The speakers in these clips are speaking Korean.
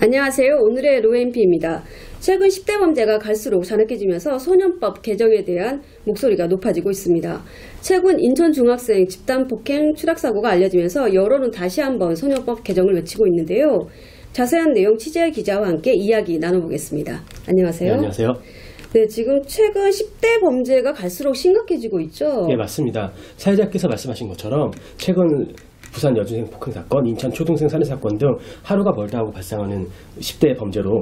안녕하세요. 오늘의 로엔피입니다. 최근 10대 범죄가 갈수록 잔혹해지면서 소년법 개정에 대한 목소리가 높아지고 있습니다. 최근 인천 중학생 집단폭행 추락사고가 알려지면서 여론은 다시 한번 소년법 개정을 외치고 있는데요. 자세한 내용 취재 기자와 함께 이야기 나눠보겠습니다. 안녕하세요. 네, 안녕하세요. 네, 지금 최근 10대 범죄가 갈수록 심각해지고 있죠? 네, 맞습니다. 사회자께서 말씀하신 것처럼 최근 부산 여중생 폭행 사건, 인천 초등생 살해 사건 등 하루가 멀다 하고 발생하는 10대 범죄로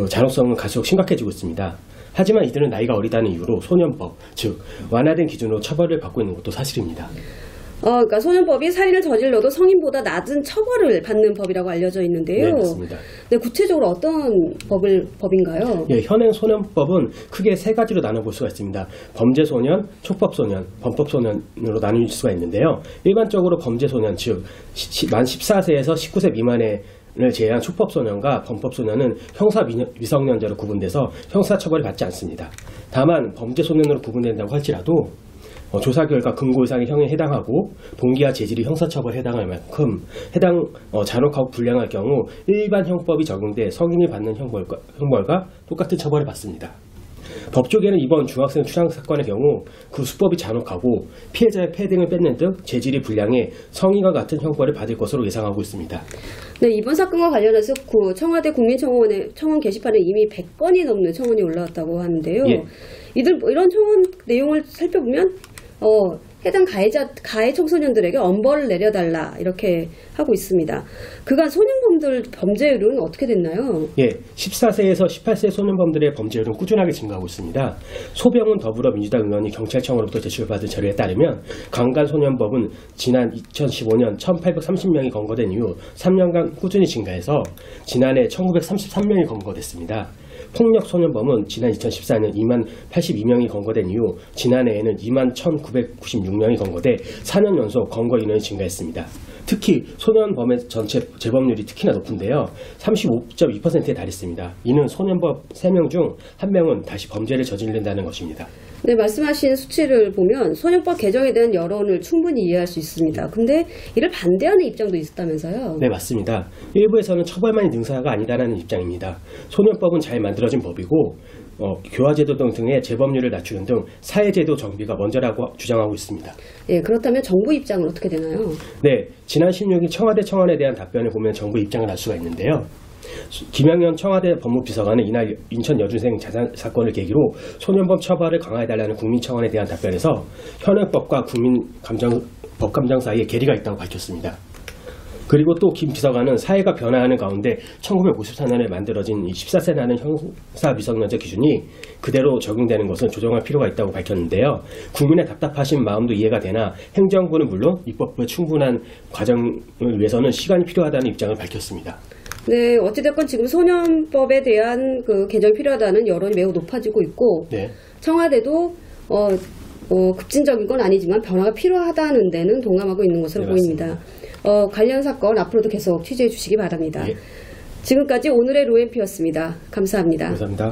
잔혹성은 갈수록 심각해지고 있습니다. 하지만 이들은 나이가 어리다는 이유로 소년법, 즉 완화된 기준으로 처벌을 받고 있는 것도 사실입니다. 그러니까 소년법이 살인을 저질러도 성인보다 낮은 처벌을 받는 법이라고 알려져 있는데요. 네, 맞습니다. 네, 구체적으로 어떤 법인가요? 예, 현행 소년법은 크게 세 가지로 나눠볼 수가 있습니다. 범죄소년, 촉법소년, 범법소년으로 나눌 수가 있는데요. 일반적으로 범죄소년, 즉 만 14세에서 19세 미만의 를 제외한 촉법소년과 범법소년은 형사 미성년자로 구분돼서 형사처벌을 받지 않습니다. 다만 범죄소년으로 구분된다고 할지라도 조사 결과 금고 이상의 형에 해당하고 동기와 재질이 형사처벌에 해당할 만큼 해당 잔혹하고 불량할 경우 일반 형법이 적용돼 성인이 받는 형벌과 똑같은 처벌을 받습니다. 법조계는 이번 중학생 추락 사건의 경우 그 수법이 잔혹하고 피해자의 폐 등을 뺏는 등 재질이 불량해 성인과 같은 형벌을 받을 것으로 예상하고 있습니다. 네, 이번 사건과 관련해서 청와대 청원 게시판에 이미 100건이 넘는 청원이 올라왔다고 하는데요. 예. 이런 청원 내용을 살펴보면 해당 가해 청소년들에게 엄벌을 내려달라 이렇게 하고 있습니다. 그간 소년범들 범죄율은 어떻게 됐나요? 예, 14세에서 18세 소년범들의 범죄율은 꾸준하게 증가하고 있습니다. 소병훈 더불어민주당 의원이 경찰청으로부터 제출받은 자료에 따르면 강간소년범은 지난 2015년 1830명이 검거된 이후 3년간 꾸준히 증가해서 지난해 1933명이 검거됐습니다. 폭력소년범은 지난 2014년 2만 82명이 검거된 이후 지난해에는 2만 1996명이 검거돼 4년 연속 검거 인원이 증가했습니다. 특히 소년범의 전체 재범률이 특히나 높은데요. 35.2%에 달했습니다. 이는 소년범 3명 중 1명은 다시 범죄를 저지른다는 것입니다. 네, 말씀하신 수치를 보면 소년법 개정에 대한 여론을 충분히 이해할 수 있습니다. 근데 이를 반대하는 입장도 있었다면서요? 네, 맞습니다. 일부에서는 처벌만이 능사가 아니다라는 입장입니다. 소년법은 잘 만들어진 법이고 교화제도 등의 재범률을 낮추는 등 사회제도 정비가 먼저라고 주장하고 있습니다. 네, 그렇다면 정부 입장은 어떻게 되나요? 네, 지난 16일 청와대 청원에 대한 답변을 보면 정부 입장을 알 수가 있는데요. 김영현 청와대 법무비서관은 이날 인천 여중생 자살 사건을 계기로 소년범 처벌을 강화해달라는 국민청원에 대한 답변에서 현행법과 법감정 사이에 괴리가 있다고 밝혔습니다. 그리고 또 김 비서관은 사회가 변화하는 가운데 1954년에 만들어진 14세 나는 형사 미성년자 기준이 그대로 적용되는 것은 조정할 필요가 있다고 밝혔는데요. 국민의 답답하신 마음도 이해가 되나 행정부는 물론 입법부의 충분한 과정을 위해서는 시간이 필요하다는 입장을 밝혔습니다. 네, 어찌됐건 지금 소년법에 대한 개정이 필요하다는 여론이 매우 높아지고 있고, 네. 청와대도 급진적인 건 아니지만 변화가 필요하다는 데는 동감하고 있는 것으로 네, 보입니다. 맞습니다. 관련 사건 앞으로도 계속 취재해 주시기 바랍니다. 예. 지금까지 오늘의 로엔피였습니다. 감사합니다. 감사합니다.